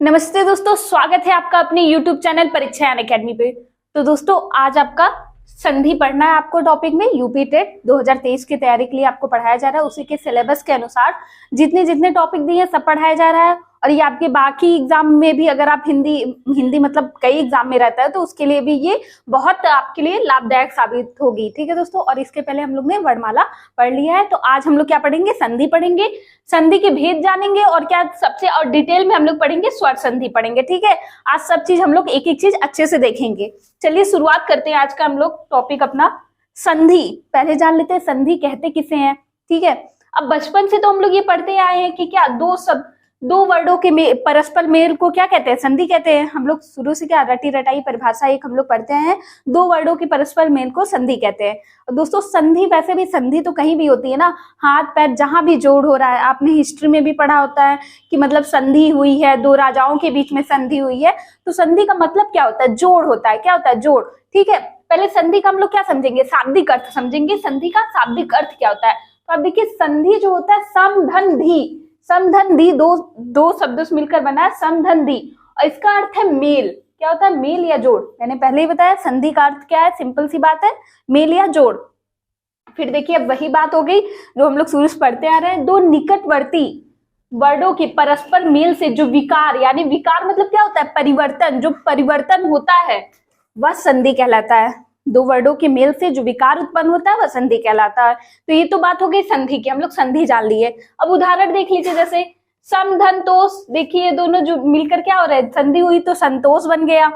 नमस्ते दोस्तों, स्वागत है आपका अपने YouTube चैनल परीक्षा अकेडमी पे। तो दोस्तों आज आपका संधि पढ़ना है। आपको टॉपिक में यूपी टेट 2023 की तैयारी के लिए आपको पढ़ाया जा रहा है। उसी के सिलेबस के अनुसार जितने जितने टॉपिक दिए हैं सब पढ़ाया जा रहा है। और ये आपके बाकी एग्जाम में भी, अगर आप हिंदी मतलब कई एग्जाम में रहता है तो उसके लिए भी ये बहुत आपके लिए लाभदायक साबित होगी। ठीक है दोस्तों। और इसके पहले हम लोग ने वर्णमाला पढ़ लिया है, तो आज हम लोग क्या पढ़ेंगे? संधि पढ़ेंगे, संधि के भेद जानेंगे और क्या सबसे और डिटेल में हम लोग पढ़ेंगे स्वर संधि पढ़ेंगे। ठीक है, आज सब चीज हम लोग एक एक चीज अच्छे से देखेंगे। चलिए शुरुआत करते हैं आज का हम लोग टॉपिक अपना संधि। पहले जान लेते हैं संधि कहते किसे हैं। ठीक है, अब बचपन से तो हम लोग ये पढ़ते आए हैं कि क्या दो वर्डों के परस्पर मेल को क्या कहते हैं? संधि कहते हैं। हम लोग शुरू से क्या रटी रटाई परिभाषा एक हम लोग पढ़ते हैं, दो वर्डों के परस्पर मेल को संधि कहते हैं। और दोस्तों संधि, वैसे भी संधि तो कहीं भी होती है ना, हाथ पैर जहां भी जोड़ हो रहा है। आपने हिस्ट्री में भी पढ़ा होता है कि मतलब संधि हुई है, दो राजाओं के बीच में संधि हुई है। तो संधि का मतलब क्या होता है? जोड़ होता है। क्या होता है? जोड़। ठीक है, पहले संधि का हम लोग क्या समझेंगे? शाब्दिक अर्थ समझेंगे। संधि का शाब्दिक अर्थ क्या होता है? तो आप देखिए, संधि जो होता है समधन धी, दो शब्दों से मिलकर बना है समधन धी, और इसका अर्थ है मेल। क्या होता है? मेल या जोड़। मैंने पहले ही बताया संधि का अर्थ क्या है, सिंपल सी बात है, मेल या जोड़। फिर देखिए, अब वही बात हो गई जो हम लोग शुरू से पढ़ते आ रहे हैं, दो निकटवर्ती वर्डों के परस्पर मेल से जो विकार, यानी विकार मतलब क्या होता है? परिवर्तन। जो परिवर्तन होता है वह संधि कहलाता है। दो वर्डों के मेल से जो विकार उत्पन्न होता है वह संधि कहलाता है। तो ये तो बात हो गई संधि की, हम लोग संधि जान लिए। अब उदाहरण देख लीजिए, जैसे समधनतोष। देखिए दोनों जो मिलकर क्या हो रहा है? संधि हुई तो संतोष बन गया।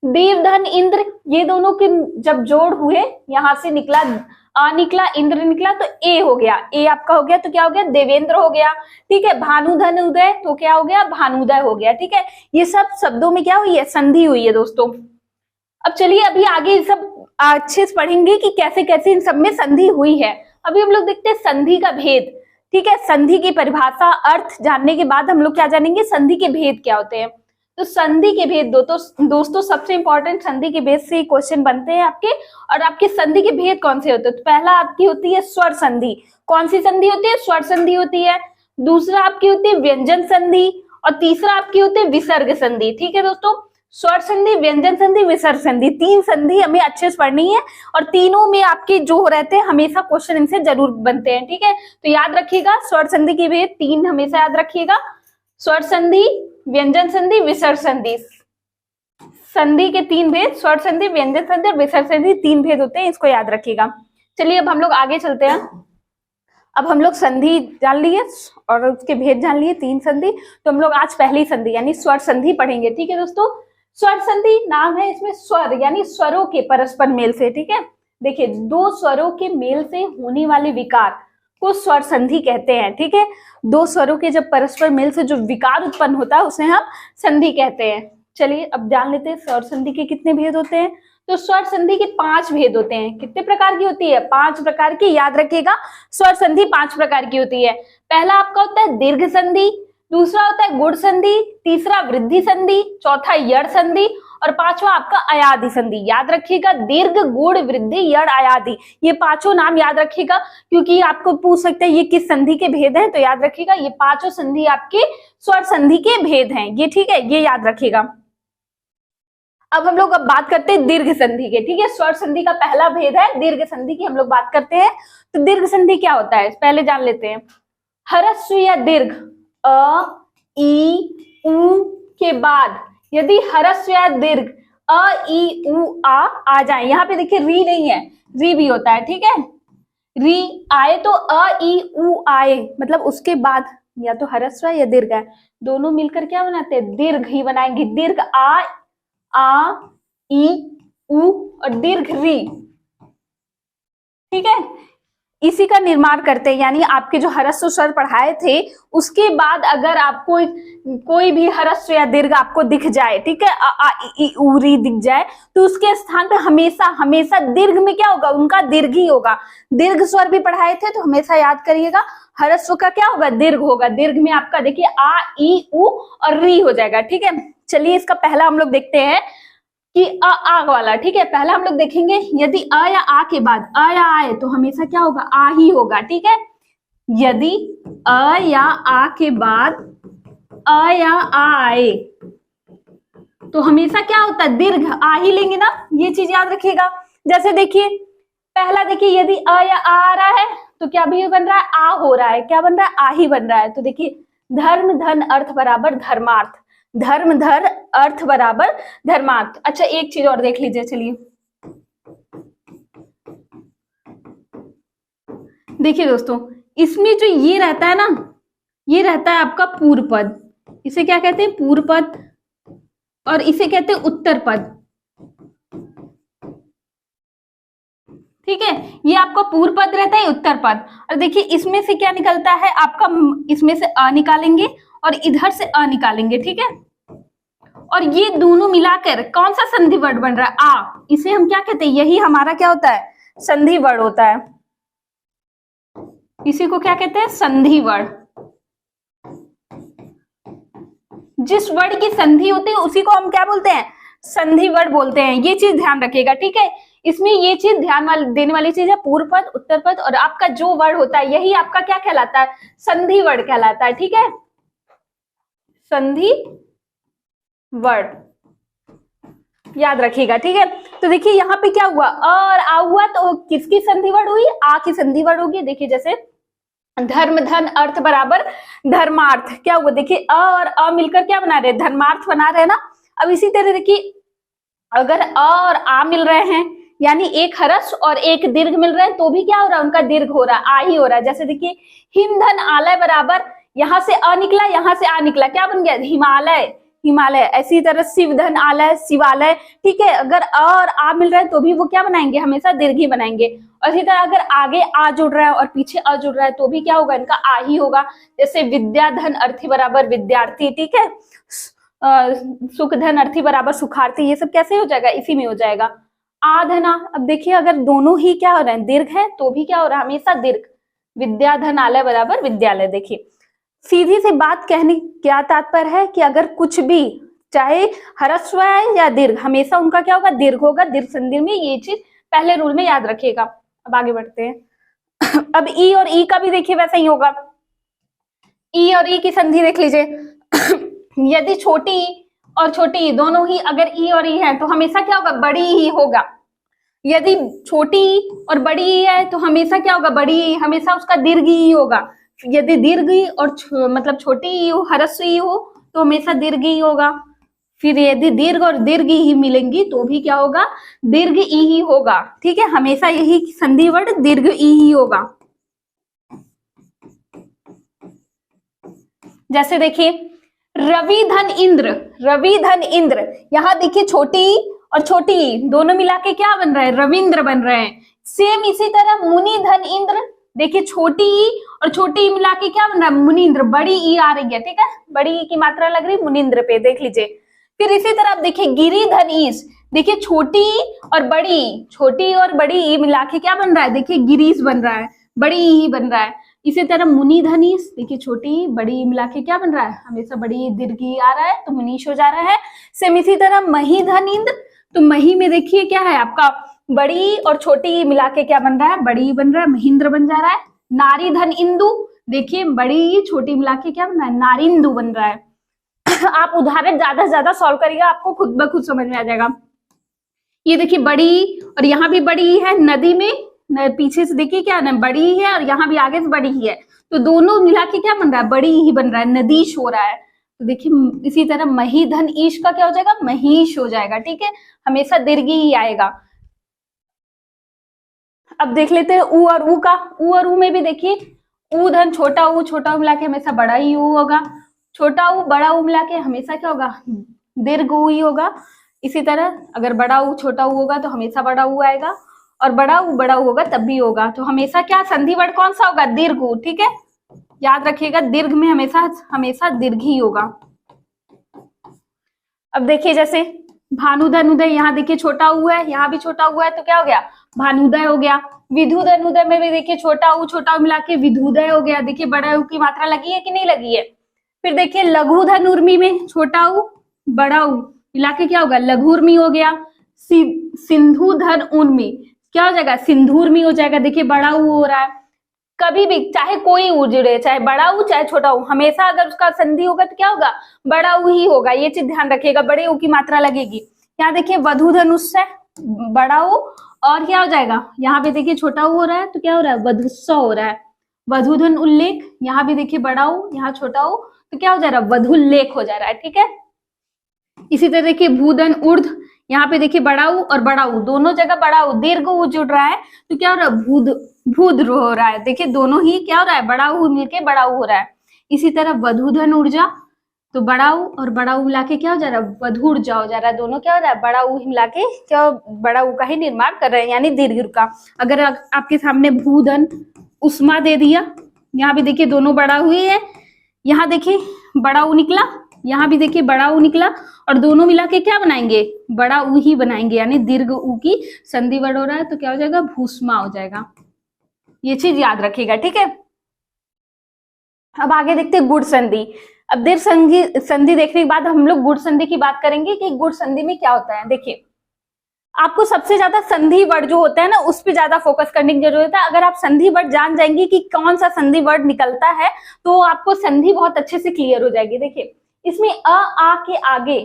देवधन इंद्र, ये दोनों के जब जोड़ हुए, यहां से निकला आ निकला, इंद्र निकला, तो ए हो गया। ए आपका हो गया तो क्या हो गया? देवेंद्र हो गया। ठीक है, भानुधन उदय, तो क्या हो गया? भानुदय हो गया। ठीक है, ये सब शब्दों में क्या हुई है? संधि हुई है दोस्तों। अब चलिए अभी आगे सब अच्छे से पढ़ेंगे कि कैसे कैसे इन सब में संधि हुई है। अभी हम लोग देखते हैं संधि का भेद। ठीक है, संधि की परिभाषा, अर्थ जानने के बाद हम लोग क्या जानेंगे? संधि के भेद क्या होते हैं। तो संधि के भेद दोस्तों सबसे इंपॉर्टेंट संधि के भेद से क्वेश्चन बनते हैं आपके। और आपके संधि के भेद कौन से होते हैं? तो पहला आपकी होती है स्वर संधि। कौन सी संधि होती है? स्वर संधि होती है। दूसरा आपकी होती है व्यंजन संधि, और तीसरा आपकी होती है विसर्ग संधि। ठीक है दोस्तों, स्वर संधि, व्यंजन संधि, विसर्ग संधि, तीन संधि हमें अच्छे से पढ़नी है। और तीनों में आपके जो रहते हैं हमेशा क्वेश्चन इनसे जरूर बनते हैं। ठीक है, तो याद रखिएगा स्वर संधि के भेद तीन हमेशा याद रखिएगा। स्वर संधि, व्यंजन संधि, विसर्ग संधि। संधि के तीन भेद, स्वर संधि, व्यंजन संधि और विसर्ग संधि, तीन भेद होते हैं, इसको याद रखिएगा। चलिए अब हम लोग आगे चलते हैं। अब हम लोग संधि जान लिए और उसके भेद जान लिए, तीन संधि। तो हम लोग आज पहली संधि यानी स्वर संधि पढ़ेंगे। ठीक है दोस्तों, स्वर संधि नाम है इसमें स्वर यानी स्वरों के परस्पर मेल से। ठीक है, देखिए दो स्वरों के मेल से होने वाले विकार को स्वर संधि कहते हैं। ठीक है, दो स्वरों के जब परस्पर मेल से जो विकार उत्पन्न होता है उसे हम संधि कहते हैं। चलिए अब जान लेते हैं स्वर संधि के कितने भेद होते हैं। तो स्वर संधि के 5 भेद होते हैं। कितने प्रकार की होती है? 5 प्रकार की, याद रखिएगा। स्वर संधि 5 प्रकार की होती है। पहला आपका होता है दीर्घ संधि, दूसरा होता है गुण संधि, तीसरा वृद्धि संधि, चौथा यड़ संधि और पांचवा आपका अयादि संधि। याद रखिएगा, दीर्घ, गुण, वृद्धि, यड़, अयादि, ये पांचों नाम याद रखिएगा, क्योंकि आपको पूछ सकते हैं ये किस संधि के भेद हैं। तो याद रखिएगा ये पांचों संधि आपके स्वर संधि के भेद हैं ये। ठीक है, ये याद रखिएगा। अब हम लोग बात करते हैं दीर्घ संधि के। ठीक है, स्वर संधि का पहला भेद है दीर्घ संधि की, हम लोग बात करते हैं। तो दीर्घ संधि क्या होता है पहले जान लेते हैं। ह्रस्व या दीर्घ अ, ई, उ के बाद यदि ह्रस्व या दीर्घ अ, ई, उ, आ जाए, यहाँ पे देखिए री नहीं है, री भी होता है। ठीक है, री आए तो अ, ई, उ आए, मतलब उसके बाद या तो ह्रस्व या दीर्घ है, दोनों मिलकर क्या बनाते हैं? दीर्घ ही बनाएंगे। दीर्घ आ, ई, उ और दीर्घ री। ठीक है, इसी का निर्माण करते हैं। यानी आपके जो ह्रस्व स्वर पढ़ाए थे उसके बाद अगर आपको कोई भी ह्रस्व या दीर्घ आपको दिख जाए, ठीक है, आ, ई, उ, री दिख जाए, तो उसके स्थान पे हमेशा हमेशा दीर्घ में क्या होगा? उनका दीर्घ ही होगा। दीर्घ स्वर भी पढ़ाए थे तो हमेशा याद करिएगा ह्रस्व का क्या होगा? दीर्घ होगा। दीर्घ में आपका देखिए आ, ई, उ और री हो जाएगा। ठीक है, चलिए इसका पहला हम लोग देखते हैं कि आ वाला। ठीक है, पहला हम लोग देखेंगे यदि अ या आ के बाद अ या आए तो हमेशा क्या होगा? आ ही होगा। ठीक है, यदि अ या आ के बाद अ या आ आए तो हमेशा क्या होता है, दीर्घ आ ही लेंगे ना, ये चीज याद रखिएगा। जैसे देखिए पहला, देखिए यदि अ या आ रहा है तो क्या भी बन रहा है, आ हो रहा है, क्या बन रहा है, आ ही बन रहा है। तो देखिए धर्म धन अर्थ बराबर धर्मार्थ, धर्म धर अर्थ बराबर धर्मार्थ। अच्छा एक चीज और देख लीजिए, चलिए देखिए दोस्तों, इसमें जो ये रहता है ना, ये रहता है आपका पूर्व पद, इसे क्या कहते हैं, पूर्व पद, और इसे कहते हैं उत्तर पद। ठीक है, ये आपका पूर्व पद रहता है, उत्तर पद। और देखिए इसमें से क्या निकलता है आपका, इसमें से अ निकालेंगे और इधर से अ निकालेंगे, ठीक है। और ये दोनों मिलाकर कौन सा संधि वर्ड बन रहा है, आ, इसे हम क्या कहते हैं, यही हमारा क्या होता है, संधि वर्ड होता है। इसी को क्या कहते हैं, संधि वर्ड। जिस वर्ड की संधि होती है उसी को हम क्या बोलते हैं, संधि वर्ड बोलते हैं। ये चीज ध्यान रखिएगा, ठीक है। इसमें ये चीज ध्यान देने वाली चीज है, पूर्व पद, उत्तर पद, और आपका जो वर्ड होता है यही आपका क्या कहलाता है, संधि वर्ड कहलाता है, ठीक है, संधि वर्ड याद रखिएगा, ठीक है। तो देखिए यहाँ पे क्या हुआ, अ और आ हुआ, तो किसकी संधि वर्ड हुई, आ की संधि वर्ड होगी। देखिए जैसे धर्म धन अर्थ बराबर धर्मार्थ, क्या हुआ, देखिए अ और अ मिलकर क्या बना रहे, धर्मार्थ बना रहे हैं ना। अब इसी तरह देखिए अगर अ और आ मिल रहे हैं, यानी एक हरस और एक दीर्घ मिल रहे हैं, तो भी क्या हो रहा है, उनका दीर्घ हो रहा है, आ ही हो रहा है। जैसे देखिए हिम धन आलय बराबर, यहां से अ निकला, यहां से आ निकला, क्या बन गया, हिमालय, हिमालय। ऐसी तरह शिव धन आलय, शिवालय, ठीक है। अगर अ और आ मिल रहा है तो भी वो क्या बनाएंगे, हमेशा दीर्घ ही बनाएंगे। और इसी तरह अगर आगे आ जुड़ रहा है और पीछे अ जुड़ रहा है तो भी क्या होगा, इनका आ ही होगा। जैसे विद्या धन अर्थी बराबर विद्यार्थी, ठीक है। सुख धन अर्थी बराबर सुखार्थी, ये सब कैसे हो जाएगा, इसी में हो जाएगा। आ धना, अब देखिए अगर दोनों ही क्या हो रहे हैं, दीर्घ है, तो भी क्या हो रहा है, हमेशा दीर्घ। विद्या धन आलय बराबर विद्यालय। देखिए सीधी सी बात कहने क्या तात्पर्य है कि अगर कुछ भी, चाहे ह्रस्व है या दीर्घ, हमेशा उनका क्या होगा, दीर्घ होगा, दीर्घ संधि में। ये चीज पहले रूल में याद रखिएगा। अब आगे बढ़ते हैं। अब ई और ई का भी देखिए वैसा ही होगा। ई और ई की संधि देख लीजिए। यदि छोटी ई और छोटी ई दोनों ही अगर ई और ई है तो हमेशा क्या होगा, बड़ी ही होगा। यदि छोटी ई और बड़ी ई है तो हमेशा क्या होगा, बड़ी ई, हमेशा उसका दीर्घ ई होगा। यदि दीर्घ ई और मतलब छोटी ई हो, ह्रस्व ई हो, तो हमेशा दीर्घ ई होगा। फिर यदि दीर्घ और दीर्घ ही मिलेंगी तो भी क्या होगा, दीर्घ ई ही होगा, ठीक है। हमेशा यही संधि वर्ड दीर्घ ई ही होगा। जैसे देखिए रवि धन इंद्र, रवि धन इंद्र, यहां देखिए छोटी ई और छोटी ई दोनों मिला के क्या बन रहा है, रविंद्र बन रहे हैं। सेम इसी तरह मुनि धन इंद्र, देखिए छोटी ई और छोटी ई मिला के क्या बन रहा है, मुनिंद्र। बड़ी ई आ रही है, ठीक है, बड़ी ई की मात्रा लग रही मुनिंद्र पे, देख लीजिए। फिर इसी तरह आप देखिए गिरी धन ईश, देखिए छोटी और बड़ी, छोटी और बड़ी ई मिला के क्या बन रहा है, देखिए गिरीश बन रहा है, बड़ी ई बन रहा है। इसी तरह मुनि धनीश, देखिए छोटी बड़ी मिला के क्या बन रहा है, हमेशा बड़ी दीर्घ आ रहा है तो मुनीश हो जा रहा है। सेम इसी तरह मही धन इंद्र, तो मही में देखिए क्या है आपका, बड़ी और छोटी मिला के क्या बन रहा है, बड़ी बन रहा है, महेंद्र बन जा रहा है। नारी धन इंदु, देखिए बड़ी छोटी मिला के क्या बन रहा है, नारिंदु बन रहा है। आप उदाहरण ज्यादा से ज्यादा सॉल्व करिएगा, आपको खुद ब खुद समझ में आ जाएगा। ये देखिए बड़ी और यहाँ भी बड़ी है, नदी में पीछे से देखिए क्या है, बड़ी है और यहाँ भी आगे से बड़ी ही है, तो दोनों मिला के क्या बन रहा है, बड़ी ही बन रहा है, नदीश हो रहा है। तो देखिए इसी तरह मही धन ईश का क्या हो जाएगा, महीश हो जाएगा, ठीक है, हमेशा दीर्घ ही आएगा। अब देख लेते हैं ऊ और ऊ का। ऊ और ऊ में भी देखिए ऊ धन छोटा ऊ मिला के हमेशा बड़ा ही ऊ होगा, छोटा ऊ बड़ा ऊ मिला के हमेशा क्या होगा, दीर्घ ऊ ही होगा। इसी तरह अगर बड़ा ऊ छोटा ऊ होगा तो हमेशा बड़ा ऊ आएगा, और बड़ा ऊ होगा तब भी होगा। तो हमेशा क्या संधि वर्ड कौन सा होगा, दीर्घ ऊ, ठीक है, याद रखिएगा, दीर्घ में हमेशा दीर्घ ही होगा। अब देखिए जैसे भानुधन उदय, यहाँ देखिए छोटा ऊ है, यहाँ भी छोटा ऊ है, तो क्या हो गया, भानुदय हो गया। विधुधन उदय में भी देखिए छोटा ऊ मिला के विधुदय हो गया। देखिए बड़ा ऊ की मात्रा लगी है कि नहीं लगी है। फिर देखिए लघु धन उर्मी में छोटा ऊ बड़ा ऊ मिला के क्या होगा, लघुर्मी हो गया। सिंधु धन उर्मी क्या हो जाएगा, सिंधुर्मी हो जाएगा। देखिए बड़ा ऊ हो रहा है, कभी भी चाहे कोई ऊ जुड़े, चाहे बड़ा ऊ चाहे छोटा ऊ, हमेशा अगर उसका संधि होगा तो क्या होगा, बड़ा ऊ ही होगा। ये चीज ध्यान रखिएगा, बड़े ऊ की मात्रा लगेगी। यहाँ देखिए वधु धनुष है, बड़ा ऊ, और क्या हो जाएगा, यहाँ पे देखिए छोटा ऊ हो रहा है तो क्या हो रहा है, वधुस्व हो रहा है। वधुधन उल्लेख, यहाँ भी देखिए बड़ा ऊ, यहाँ छोटा ऊ, तो क्या हो जा रहा है, वधुल्लेख हो जा रहा है। ठीक है, इसी तरह देखिए भूधन ऊर्ध, यहाँ पे देखिए बड़ा ऊ और बड़ा ऊ, दोनों जगह बड़ा ऊ, दीर्घ ऊ जुड़ रहा है तो क्या हो रहा है, भूध हो रहा है। देखिए दोनों ही क्या हो रहा है, बड़ा ऊ मिलके बड़ा ऊ हो रहा है। इसी तरह वधुधन ऊर्जा, तो बड़ा ऊ और बड़ा ऊ मिला के क्या हो जा रहा है, वधु ऊर्जा हो जा रहा है। दोनों क्या हो रहा है, बड़ा ऊ मिला के क्या, बड़ा ऊ का ही निर्माण कर रहे हैं, यानी दीर्घ का। अगर आपके सामने भूधन उष्मा दे दिया, यहाँ भी देखिए दोनों बड़ा ऊ ही है, यहाँ देखिए बड़ा ऊ निकला, यहाँ भी देखिए बड़ा ऊ निकला, और दोनों मिला के क्या बनाएंगे, बड़ा ऊ ही बनाएंगे, यानी दीर्घ ऊ की संधि वर्ड हो रहा है तो क्या हो जाएगा, भूष्मा हो जाएगा। ये चीज याद रखिएगा। ठीक है, अब आगे देखते हैं गुण संधि। अब दीर्घ संधि देखने के बाद हम लोग गुण संधि की बात करेंगे कि गुण संधि में क्या होता है। देखिए आपको सबसे ज्यादा संधि वर्ड जो होता है ना, उस पर ज्यादा फोकस करने की जरूरत है। अगर आप संधि वर्ड जान जाएंगे कि कौन सा संधि वर्ड निकलता है तो आपको संधि बहुत अच्छे से क्लियर हो जाएगी। देखिए इसमें आ के आगे,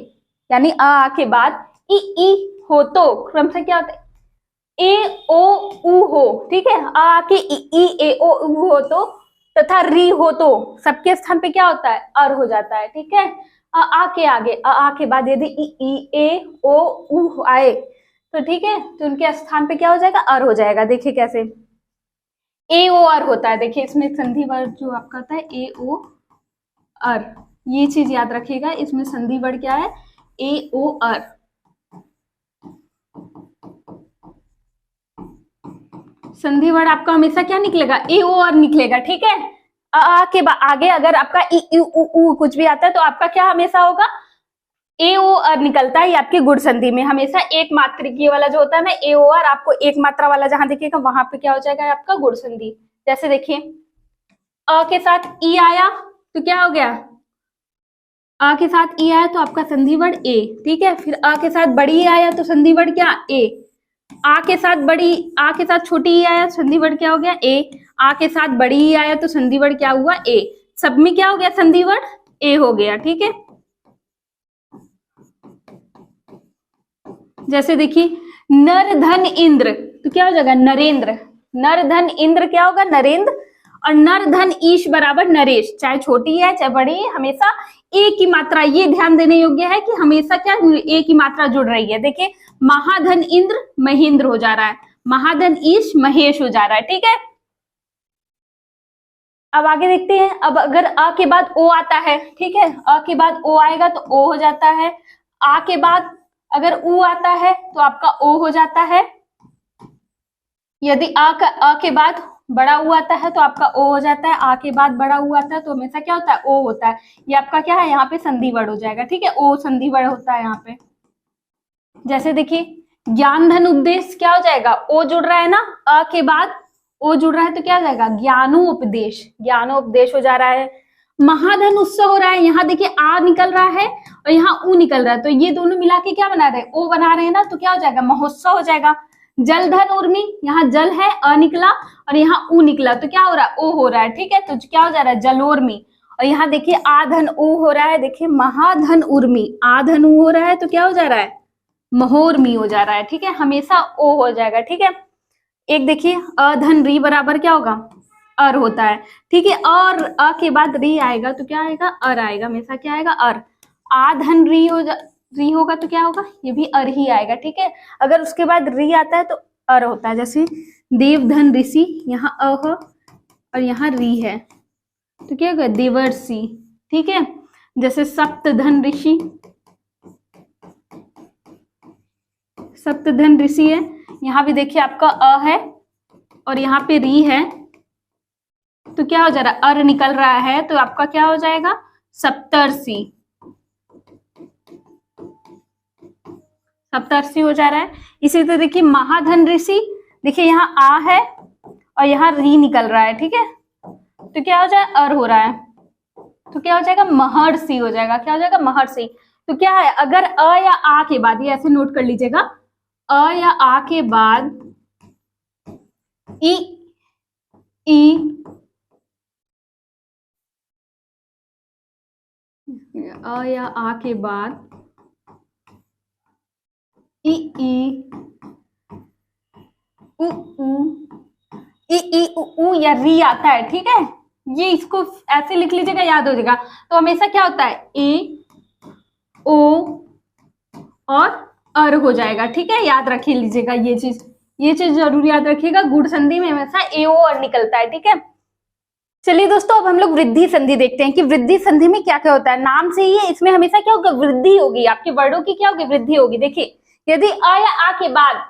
यानी आ के बाद ई हो तो क्रम से क्या होता है, ए ओ उ हो। ठीक है, आ के ई ए ओ उ हो तो, तथा री हो तो सबके स्थान पे क्या होता है, अर हो जाता है। ठीक है, आ के आगे, आ के बाद यदि ई ए ओ उ आए तो ठीक है, तो उनके स्थान पे क्या हो जाएगा, अर हो जाएगा। देखिए कैसे, ए ओ अर होता है। देखिए इसमें संधि वर्ड जो आपका होता है ए ओ अर, ये चीज याद रखिएगा। इसमें संधि वर्ड क्या है, ए ओ अर। संधि वर्ड आपका हमेशा क्या निकलेगा, ए ओ अर निकलेगा। ठीक है, आ के आगे अगर आपका ई उ कुछ भी आता है तो आपका क्या हमेशा होगा, ए ओ अर निकलता है। ये आपकी गुण संधि में हमेशा एक मात्रिकीय वाला जो होता है ना, ए ओ अर, आपको एक मात्रा वाला जहां दिखेगा वहां पे क्या हो जाएगा, आपका गुण संधि। जैसे देखिए अ के साथ ई आया तो क्या हो गया, आ के साथ ई आया तो आपका संधि वर्ड ए। ठीक है, फिर आ के साथ बड़ी ई आया तो संधि वर्ड क्या, ए। आ के साथ बड़ी, आ के साथ छोटी ई आया, संधि वर्ड क्या हो गया, ए। आ के साथ बड़ी ई आया तो संधि वर्ड क्या हुआ, ए। सब में क्या हो गया, संधि वर्ड ए हो गया। ठीक है, जैसे देखिए नर धन इंद्र तो क्या हो जाएगा, नरेंद्र। नर धन इंद्र क्या होगा, नरेंद्र। और नर धन ईश बराबर नरेश, चाहे छोटी है चाहे बड़ी है, हमेशा ए की मात्रा, ये ध्यान देने योग्य है कि हमेशा क्या ए की मात्रा जुड़ रही है। देखिए महाधन इंद्र महेंद्र हो जा रहा है, महाधन ईश महेश हो जा रहा है। ठीक है, अब आगे देखते हैं। अब अगर अ के बाद ओ आता है, ठीक है, अ के बाद ओ आएगा तो ओ हो जाता है। आ के बाद अगर उ आता है तो आपका ओ हो जाता है। यदि अ के बाद बड़ा उ आता है तो आपका ओ हो जाता है। आ के बाद बड़ा उ आता है तो हमेशा क्या होता है, ओ होता है। ये आपका क्या है, यहाँ पे संधि वर्ड हो जाएगा। ठीक है, ओ संधि वर्ड होता है यहाँ पे। जैसे देखिए ज्ञान धन उपदेश क्या हो जाएगा, ओ जुड़ रहा है ना, अ के बाद ओ जुड़ रहा है तो क्या हो जाएगा, ज्ञानोपदेश, ज्ञानोपदेश हो जा रहा है। महाधन उत्सव हो रहा है, यहाँ देखिए आ निकल रहा है और यहाँ उ निकल रहा है, तो ये दोनों मिला के क्या बना रहे हैं, ओ बना रहे हैं ना, तो क्या हो जाएगा, महोत्सव हो जाएगा। जलधन उर्मी, यहाँ जल है, अ निकला और यहाँ उ निकला तो क्या हो रहा है, ओ हो रहा है। ठीक है, तो क्या हो जा रहा है, जलोर्मी। और यहाँ देखिए आधन उ हो रहा है, देखिए महाधन उर्मी, आधन उ हो रहा है तो क्या हो जा रहा है, महोर्मी हो जा रहा है। ठीक है, हमेशा ओ हो जाएगा। ठीक है, एक देखिए अधन री बराबर क्या होगा, अर होता है। ठीक है, और अ के बाद री आएगा तो क्या आएगा, अर आएगा, हमेशा क्या आएगा, अर। आधन री री होगा तो क्या होगा, ये भी अर ही आएगा। ठीक है, अगर उसके बाद री आता है तो अर होता है। जैसे देवधन ऋषि, यहाँ अ और यहाँ री है तो क्या होगा, देवर्षि। ठीक है, जैसे सप्तधन ऋषि, सप्तधन ऋषि है, यहाँ भी देखिए आपका अ है और यहाँ पे री है तो क्या हो जा रहा है, अर निकल रहा है तो आपका क्या हो जाएगा, सप्तर्षि, सप्तर्षि हो जा रहा है। इसी तरह देखिए महाधन ऋषि, देखिए यहाँ आ है और यहाँ री निकल रहा है। ठीक है, तो क्या हो जाए, अर हो रहा है तो क्या हो जाएगा, महर्षि हो जाएगा। क्या हो जाएगा, महर्षि। तो क्या है, अगर अ या आ के बाद, ये ऐसे नोट कर लीजिएगा, अ या आ के बाद ई अ या आ के बाद ई ई उ ई उ या री आता है, ठीक है। ये इसको ऐसे लिख लीजिएगा, याद हो जाएगा। तो हमेशा क्या होता है, ए ओ और अर हो जाएगा, ठीक है। याद रखिए लीजिएगा ये चीज जरूर याद रखिएगा। गुड़ संधि में हमेशा ए ओ और निकलता है, ठीक है। चलिए दोस्तों, अब हम लोग वृद्धि संधि देखते हैं कि वृद्धि संधि में क्या क्या होता है। नाम से ही है, इसमें हमेशा क्या होगा, वृद्धि होगी, आपके वर्डों की क्या होगी, वृद्धि होगी। देखिए, यदि अ या आ के बाद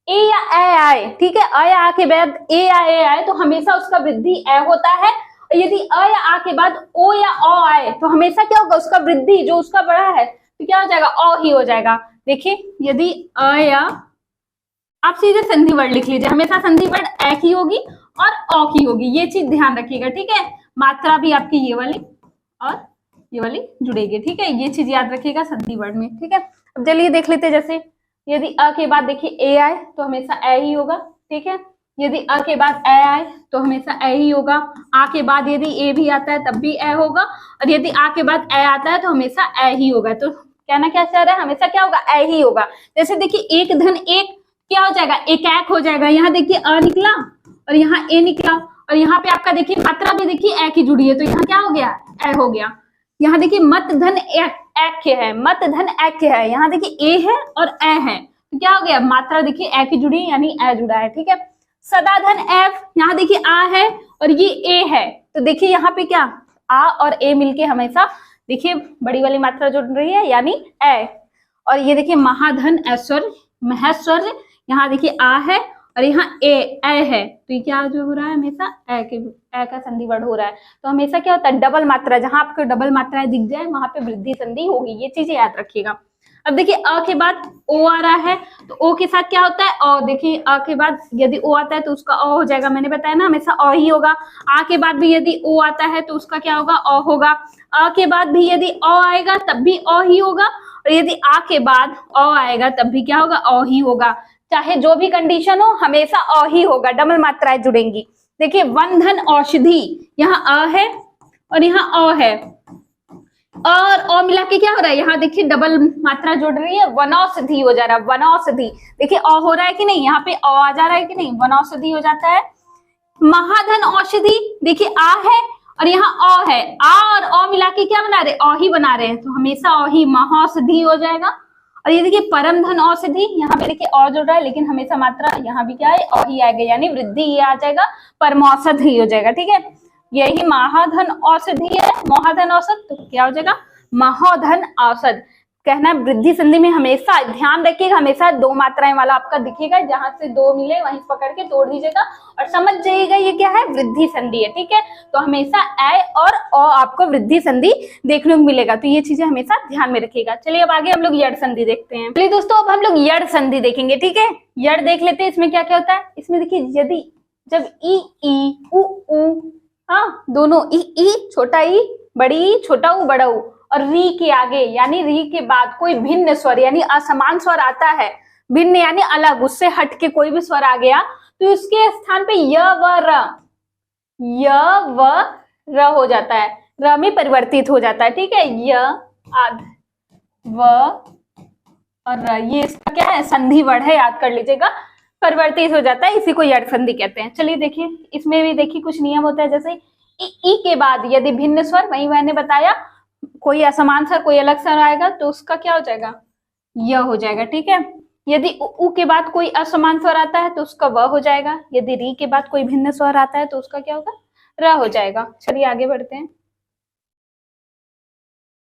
ए या ए आए, ठीक है, अ या आ के बाद ए या ए आए तो हमेशा उसका वृद्धि ए होता है। और यदि अ या आ के बाद ओ या ओ आए तो हमेशा क्या होगा, उसका वृद्धि जो उसका बड़ा है तो क्या हो जाएगा, अ ही हो जाएगा। देखिए, यदि अ या, आप सीधे संधि वर्ड लिख लीजिए, हमेशा संधि वर्ड ए की होगी और अ की होगी, ये चीज ध्यान रखिएगा, ठीक है। मात्रा भी आपकी ये वाली और ये वाली जुड़ेगी, ठीक है। ये चीज याद रखिएगा संधि वर्ड में, ठीक है। अब चलिए देख लेते हैं, जैसे यदि अ के बाद देखिए ए आए तो हमेशा ए ही होगा, ठीक है। यदि अ के बाद ए आए तो हमेशा ए ही होगा। आ के बाद यदि ए भी आता है तब भी ए होगा, और यदि आ के बाद ए आता है तो हमेशा ए ही होगा। तो कहना क्या चाह रहा है, हमेशा क्या होगा, ए ही होगा। जैसे देखिए, एक धन एक क्या हो जाएगा, एक एक हो जाएगा। यहाँ देखिए अ निकला और यहाँ ए निकला, और यहाँ पे आपका देखिए मात्रा भी देखिए ए की जुड़ी है, तो यहाँ क्या हो गया, ए हो गया। यहाँ देखिए मत धन एक्य है, मत धन एक्य है, यहाँ देखिए ए है और ए है, तो क्या हो गया, मात्रा देखिए ए की जुड़ी यानी ए जुड़ा है, ठीक है। सदा धन एफ, यहाँ देखिए आ है और ये ए है, तो देखिए यहाँ पे क्या, आ और ए मिलके हमेशा देखिए बड़ी वाली मात्रा जुड़ रही है यानी ए। और ये देखिए महाधन ऐश्वर्य, महेश्वर्य, यहाँ देखिए आ है और यहाँ ए है, तो ये क्या जो हो रहा है, हमेशा ए का संधि वर्ड हो रहा है। तो हमेशा क्या होता है, डबल मात्रा, जहां आपको डबल मात्राएं दिख जाए वहां पे वृद्धि संधि होगी, ये चीजें याद रखिएगा। अब देखिए अ के बाद ओ आ रहा है, तो ओ के साथ क्या होता है, अ। देखिए अ के बाद यदि ओ आता है तो उसका अ हो जाएगा, मैंने बताया ना हमेशा अ ही होगा। आ के बाद भी यदि ओ आता है तो उसका क्या होगा, अ होगा। अ के बाद भी यदि अ आएगा तब भी अ ही होगा, और यदि आ के बाद अ आएगा तब भी क्या होगा, अ ही होगा। चाहे जो भी कंडीशन हो हमेशा अ ही होगा, डबल मात्राएं जुड़ेंगी। देखिए वन धन औषधि, यहाँ अ है और यहाँ अ है, और अ मिला के क्या हो रहा है, यहाँ देखिए डबल मात्रा जुड़ रही है, वनौषधि हो जा रहा है, वनौषधि। देखिए अ हो रहा है कि नहीं, यहाँ पे अ आ जा रहा है कि नहीं, वनौषधि हो जाता है। महाधन औषधि, देखिए आ है और यहाँ अ है, आ और अ मिला के क्या बना रहे, अ ही बना रहे हैं, तो हमेशा अ ही, महौषधि हो जाएगा। और ये देखिए परम धन औषधि, यहाँ पे देखिए अ जुड़ रहा है लेकिन हमेशा मात्रा यहाँ भी क्या है, अ ही आएगा, यानी वृद्धि ये आ जाएगा, परमौषध ही हो जाएगा, ठीक है। यही महाधन औषधि है, महाधन औषध, तो क्या हो जाएगा, महोधन औषध। कहना वृद्धि संधि में हमेशा ध्यान रखिएगा, हमेशा दो मात्राएं वाला आपका दिखेगा, जहां से दो मिले वहीं पकड़ के तोड़ दीजिएगा और समझ जाइएगा ये क्या है, वृद्धि संधि है, ठीक है। तो हमेशा ए और अ आपको वृद्धि संधि देखने को मिलेगा, तो ये चीजें हमेशा ध्यान में रखिएगा। चलिए अब आगे हम लोग यड़ संधि देखते हैं। चलिए दोस्तों, अब हम लोग यड़ संधि देखेंगे, ठीक है। यड़ देख लेते हैं, इसमें क्या क्या होता है। इसमें देखिए, यदि जब ई उ हाँ, दोनों ई छोटा ई, बड़ी ई, छोटा ऊ, बड़ा ऊ, और री के आगे यानी री के बाद कोई भिन्न स्वर यानी असमान स्वर आता है, भिन्न यानी अलग, उससे हट के कोई भी स्वर आ गया तो उसके स्थान पे य व र हो जाता है, र में परिवर्तित हो जाता है, ठीक है। य आध व और र, ये इसका क्या है, संधि वर्ड है, याद कर लीजिएगा, परिवर्तित हो जाता है, इसी को यड़ संधि कहते हैं। चलिए देखिए, इसमें भी देखिए कुछ नियम होता है, जैसे ई के बाद यदि भिन्न स्वर, वही मैंने बताया, कोई असमान स्वर कोई अलग स्वर आएगा तो उसका क्या हो जाएगा, य हो जाएगा, ठीक है। यदि उ के बाद कोई असमान स्वर आता है तो उसका व हो जाएगा, यदि री के बाद कोई भिन्न स्वर आता है तो उसका क्या होगा, र हो जाएगा। चलिए आगे बढ़ते हैं,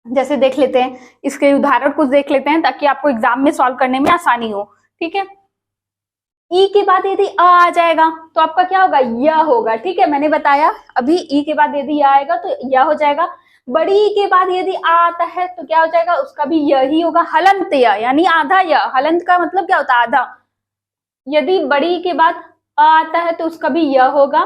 जैसे देख लेते हैं, इसके उदाहरण कुछ देख लेते हैं ताकि आपको एग्जाम में सॉल्व करने में आसानी हो, ठीक है। ई के बाद यदि आ जाएगा तो आपका क्या होगा, य होगा, ठीक है। मैंने बताया अभी, ई के बाद यदि य आएगा तो य हो जाएगा। बड़ी ई के बाद यदि आ आता है तो क्या हो जाएगा, उसका भी य ही होगा, हलंत य यानी आधा य। हलंत का मतलब क्या होता है, आधा। यदि बड़ी ई के बाद आ आता है तो उसका भी य होगा,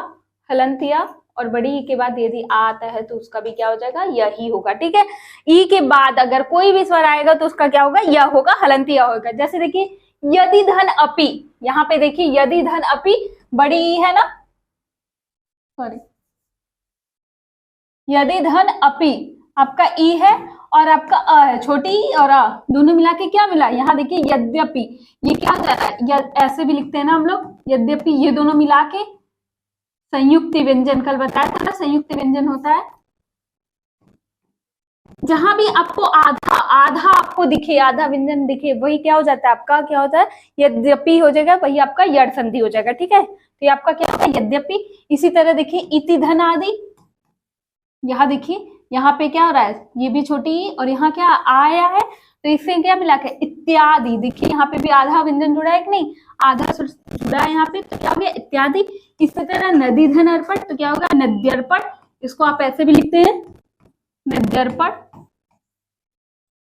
हलंत य, और बड़ी ई के बाद यदि आ आता है तो उसका भी क्या हो जाएगा, य ही होगा, ठीक है। ई के बाद अगर कोई भी स्वर आएगा तो उसका क्या होगा, य होगा, हलंत य होगा। जैसे देखिए यदि धन अपि, यहाँ पे देखिए यदि धन अपि, बड़ी ई है ना, सॉरी, यदि धन अपि, आपका ई है और आपका अ है, छोटी ई और अ दोनों मिला के क्या मिला, यहाँ देखिए यद्यपि, ये क्या हो जा रहा है, ऐसे भी लिखते हैं ना हम लोग, यद्यपि, ये दोनों मिला के संयुक्त व्यंजन, कल बताया था ना संयुक्त व्यंजन होता है। जहां भी आपको आधा आधा आपको दिखे, आधा व्यंजन दिखे, वही क्या हो जाता है आपका, क्या होता है, यद्यपि हो जाएगा, वही आपका यड़ संधि हो जाएगा। ठीक है, तो ये आपका क्या होगा, यद्यपि। इसी तरह देखिए इति धन आदि, यहाँ देखिए यहाँ पे क्या हो रहा है, ये भी छोटी ई और यहाँ क्या आया है, तो इससे क्या मिला के इत्यादि, देखिए यहाँ पे भी आधा व्यंजन जुड़ा है कि नहीं, आधा जुड़ा है यहाँ पे, तो क्या हो गया इत्यादि। इसी तरह नदी धन अर्पण, तो क्या होगा नद्यर्पण, इसको आप ऐसे भी लिखते हैं नद्यर्पण।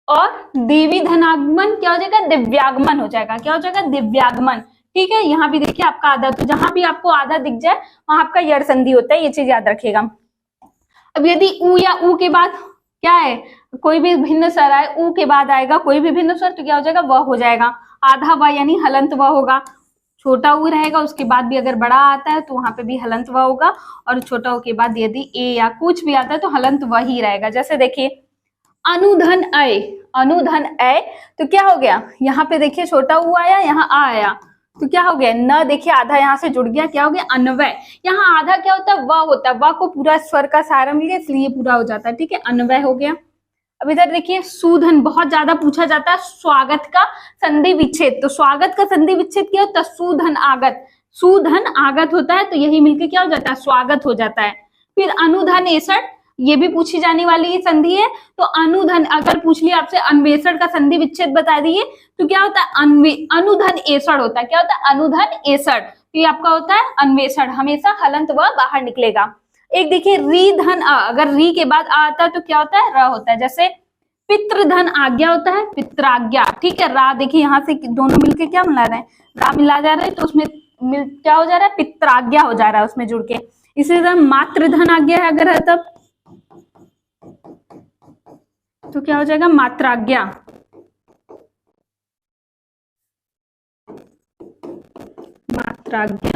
और देवी धनागमन क्या हो जाएगा, दिव्यागमन हो जाएगा, क्या हो जाएगा दिव्यागमन। ठीक है, यहाँ भी देखिए आपका आधा, तो जहां भी आपको आधा दिख जाए वहां आपका यड़ संधि होता है, ये चीज याद रखिएगा। अब यदि उ या उ के बाद क्या है, कोई भी भिन्न स्वर आए, उ के बाद आएगा कोई भी भिन्न स्वर, तो क्या हो जाएगा व हो जाएगा, आधा व यानी हलंत व होगा। छोटा उ रहेगा, उसके बाद भी अगर बड़ा आता है तो वहां पे भी हलंत व होगा, और छोटा उ के बाद यदि ए या कुछ भी आता है तो हलंत व ही रहेगा। जैसे देखिए अनुधन अय, अनुधन अय, तो क्या हो गया, यहाँ पे देखिए छोटा उ आया, यहाँ आ आया, तो क्या हो गया न, देखिए आधा यहाँ से जुड़ गया, क्या हो गया अन्वय। यहाँ आधा क्या होता है व होता है, व को पूरा स्वर का सहारा मिल गया, इसलिए पूरा हो जाता है। ठीक है, अन्वय हो गया। अब इधर देखिए सुधन, बहुत ज्यादा पूछा जाता है, स्वागत का संधि विच्छेद, तो स्वागत का संधि विच्छेद क्या होता है, सुधन आगत, सुधन आगत होता है, तो यही मिलके क्या हो जाता है स्वागत हो जाता है। फिर अनुधन एसठ, ये भी पूछी जाने वाली संधि है, तो अनुधन अगर पूछ लिया आपसे अन्वेषण का संधि विच्छेद बता दिए, तो क्या होता है अनुधन एसड़ होता है, क्या होता है अनुधन एसड़, तो ये आपका होता है अन्वेषण, हमेशा हलंत व बाहर निकलेगा। एक देखिए री धन अ, अगर री के बाद आ आता है तो क्या होता है र होता है, जैसे पितृधन आज्ञा होता है पित्राज्ञा। ठीक है, रा देखिए यहाँ से दोनों मिलके क्या मिला रहे हैं, रा मिला जा रहा है, तो उसमें क्या हो जा रहा है पित्राज्ञा हो जा रहा है उसमें जुड़ के। इसी तरह मातृधन आज्ञा है अगर है तब, तो क्या हो जाएगा मात्राज्ञा, मात्राज्ञा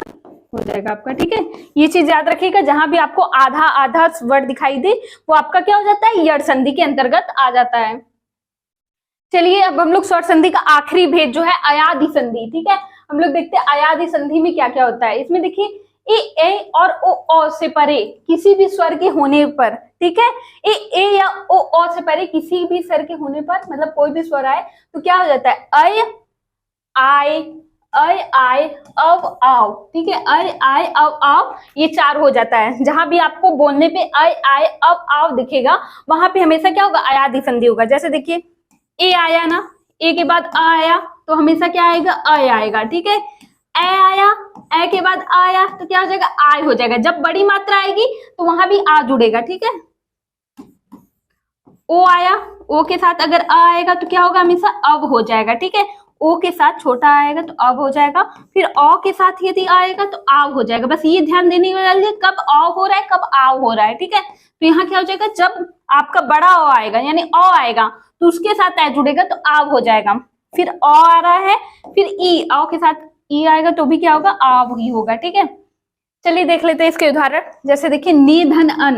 हो जाएगा आपका। ठीक है, ये चीज याद रखिएगा, जहां भी आपको आधा आधा वर्ड दिखाई दे वो आपका क्या हो जाता है यड़ संधि के अंतर्गत आ जाता है। चलिए अब हम लोग स्वर संधि का आखिरी भेद जो है अयादि संधि। ठीक है, हम लोग देखते हैं अयादि संधि में क्या क्या होता है। इसमें देखिए ए और ओ से परे किसी भी स्वर के होने पर, ठीक है, ए या ओ से परे किसी भी स्वर के होने पर, मतलब कोई भी स्वर आए तो क्या हो जाता है अय आय, अय आय अव आव। ठीक है, अय आय अव आव, ये चार हो जाता है। जहां भी आपको बोलने पे अय आय अव आव दिखेगा वहां पे हमेशा क्या होगा अयादि संधि होगा। जैसे देखिए ए आया ना, ए के बाद आ आया तो हमेशा क्या आएगा अय आएगा। ठीक है, ए आया, ए के बाद आया तो क्या हो जाएगा आय हो जाएगा। जब बड़ी मात्रा आएगी तो वहां भी आ जुड़ेगा। ठीक है, ओ आया, ओ के साथ अगर आ आएगा तो क्या होगा हमेशा अव हो जाएगा। ठीक है, ओ के साथ छोटा आएगा तो अव हो जाएगा, फिर औ के साथ यदि आएगा तो आव हो जाएगा। बस ये ध्यान देने वाली है कब औ हो रहा है कब आव हो रहा है। ठीक है, तो यहाँ क्या हो जाएगा जब आपका बड़ा ओ आएगा यानी औ आएगा तो उसके साथ ए जुड़ेगा तो आव हो जाएगा। फिर औ आ रहा है, फिर ई, औ के साथ ई आएगा तो भी क्या होगा आव ही होगा। ठीक है, चलिए देख लेते हैं इसके उदाहरण। जैसे देखिए निधन अन,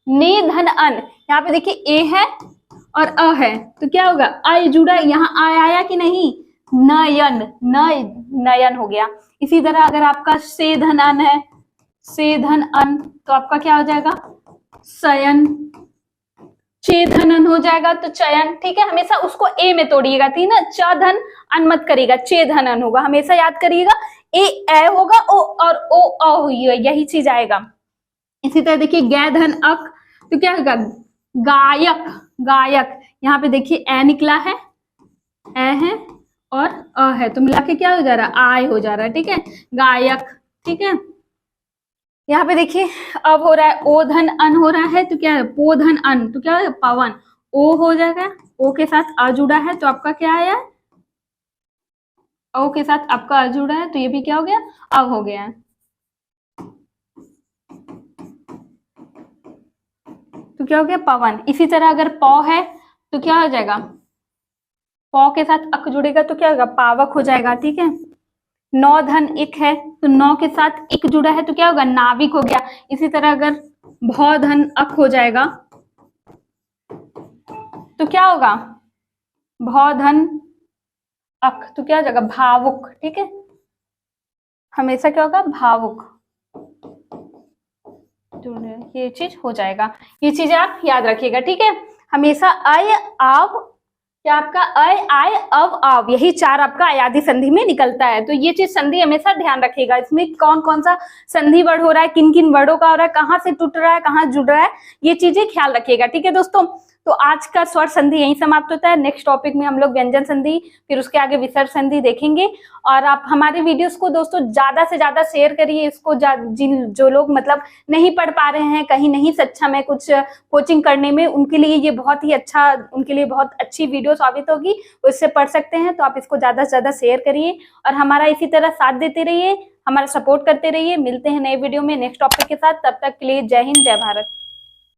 निधन अन, यहाँ पे देखिए ए है और अ है तो क्या होगा अय जुड़ा, यहाँ आया कि नहीं, नयन, नयन हो गया। इसी तरह अगर आपका से धन अन है, से धन अन, तो आपका क्या हो जाएगा शयन, चेधनन हो जाएगा तो चयन। ठीक है, हमेशा उसको ए में तोड़िएगा, ठीक है ना, च धन अन मत करिएगा, चेधनन होगा, हमेशा याद करिएगा ए होगा ओ और ओ अ हुई है, यही चीज आएगा। इसी तरह देखिए गै धन अक, तो क्या होगा गायक, गायक, यहाँ पे देखिए ए निकला है, ए है और अ है तो मिला के क्या हो जा रहा है आय हो जा रहा है। ठीक है, गायक। ठीक है, यहाँ पे देखिए अब हो रहा है ओ धन अन हो रहा है तो क्या है पो धन अन, तो क्या है पवन, ओ हो जाएगा, ओ के साथ अ जुड़ा है तो आपका क्या आया, ओ के साथ आपका अ जुड़ा है तो ये भी क्या हो गया अब हो गया है। तो क्या हो गया पवन। इसी तरह अगर पौ है तो क्या हो जाएगा, पौ के साथ अक जुड़ेगा तो क्या होगा पावक हो जाएगा। ठीक है, नौ धन इक है तो नौ के साथ इक जुड़ा है तो क्या होगा नाविक हो गया। इसी तरह अगर भौ धन अक हो जाएगा तो क्या होगा, भौ धन अक, तो क्या हो जाएगा, भावुक। ठीक है, हमेशा क्या होगा, भावुक। ये चीज हो जाएगा, ये चीजें आप याद रखिएगा। ठीक है, हमेशा अय आव, क्या आपका अय आय अव आव, यही चार आपका अयादी संधि में निकलता है। तो ये चीज संधि हमेशा ध्यान रखिएगा, इसमें कौन कौन सा संधि वर्ड हो रहा है, किन किन वर्डों का हो रहा है, कहाँ से टूट रहा है, कहाँ जुड़ रहा है, ये चीजें ख्याल रखिएगा। ठीक है दोस्तों, तो आज का स्वर संधि यहीं समाप्त होता है। नेक्स्ट टॉपिक में हम लोग व्यंजन संधि, फिर उसके आगे विसर्ग संधि देखेंगे। और आप हमारे वीडियोस को दोस्तों ज्यादा से ज्यादा शेयर करिए, इसको जिन जो लोग मतलब नहीं पढ़ पा रहे हैं, कहीं नहीं सक्षम है कुछ कोचिंग करने में, उनके लिए ये बहुत ही अच्छा, उनके लिए बहुत अच्छी वीडियो साबित होगी, वो इससे पढ़ सकते हैं। तो आप इसको ज्यादा से ज्यादा शेयर करिए और हमारा इसी तरह साथ देते रहिए, हमारा सपोर्ट करते रहिए। मिलते हैं नए वीडियो में नेक्स्ट टॉपिक के साथ, तब तक के लिए जय हिंद, जय भारत।